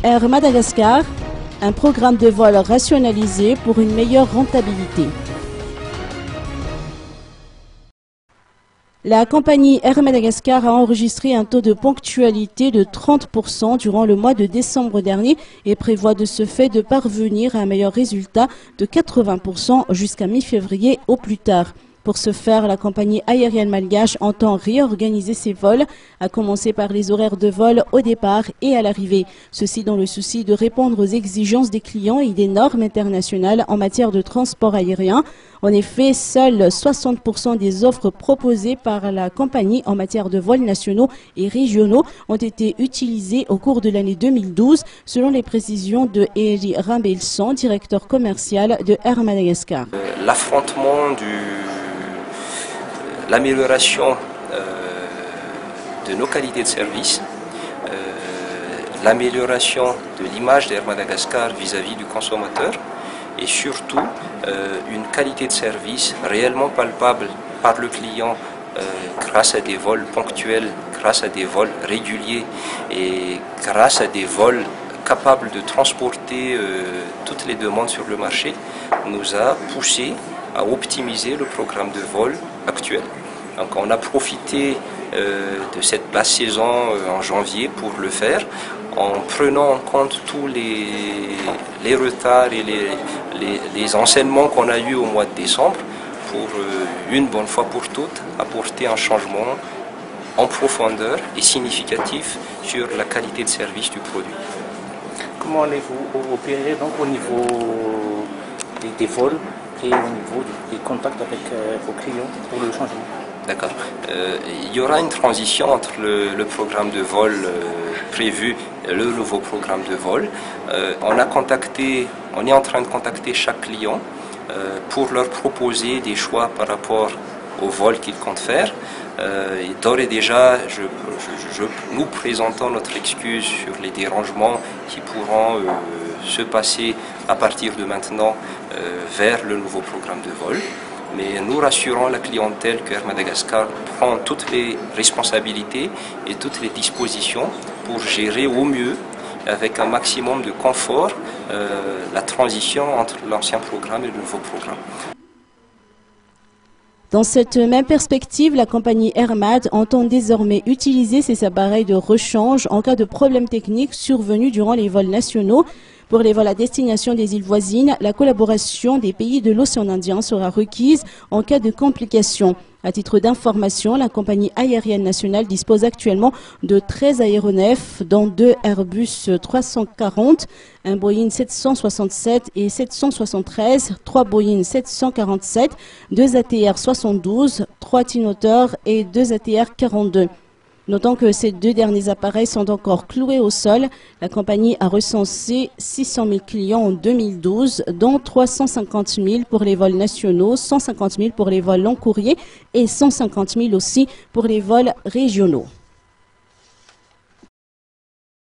Air Madagascar, un programme de vol rationalisé pour une meilleure rentabilité. La compagnie Air Madagascar a enregistré un taux de ponctualité de 30% durant le mois de décembre dernier et prévoit de ce fait de parvenir à un meilleur résultat de 80% jusqu'à mi-février au plus tard. Pour ce faire, la compagnie aérienne malgache entend réorganiser ses vols, à commencer par les horaires de vol au départ et à l'arrivée. Ceci dans le souci de répondre aux exigences des clients et des normes internationales en matière de transport aérien. En effet, seuls 60% des offres proposées par la compagnie en matière de vols nationaux et régionaux ont été utilisées au cours de l'année 2012, selon les précisions de Eri Rambelson, directeur commercial de Air Madagascar. L'affrontement l'amélioration de nos qualités de service, l'amélioration de l'image d'Air Madagascar vis-à-vis du consommateur et surtout une qualité de service réellement palpable par le client grâce à des vols ponctuels, grâce à des vols réguliers et grâce à des vols capables de transporter toutes les demandes sur le marché, nous a poussé à optimiser le programme de vol actuel. Donc on a profité de cette basse saison en janvier pour le faire, en prenant en compte tous les retards et les enseignements qu'on a eus au mois de décembre pour une bonne fois pour toutes apporter un changement en profondeur et significatif sur la qualité de service du produit. Comment allez-vous opérer donc au niveau des vols et au niveau des contacts avec vos clients pour le changement? D'accord. Il y aura une transition entre le programme de vol prévu et le nouveau programme de vol. On est en train de contacter chaque client pour leur proposer des choix par rapport au vol qu'ils comptent faire. Et d'ores et déjà, nous présentons notre excuse sur les dérangements qui pourront se passer à partir de maintenant vers le nouveau programme de vol. Mais nous rassurons la clientèle que Air Madagascar prend toutes les responsabilités et toutes les dispositions pour gérer au mieux, avec un maximum de confort, la transition entre l'ancien programme et le nouveau programme. Dans cette même perspective, la compagnie Airmad entend désormais utiliser ses appareils de rechange en cas de problème technique survenu durant les vols nationaux. Pour les vols à destination des îles voisines, la collaboration des pays de l'océan Indien sera requise en cas de complications. À titre d'information, la compagnie aérienne nationale dispose actuellement de 13 aéronefs, dont 2 Airbus 340, un Boeing 767 et 773, 3 Boeing 747, 2 ATR 72, 3 Twin Otter et 2 ATR 42. Notons que ces deux derniers appareils sont encore cloués au sol. La compagnie a recensé 600 000 clients en 2012, dont 350 000 pour les vols nationaux, 150 000 pour les vols long courrier et 150 000 aussi pour les vols régionaux.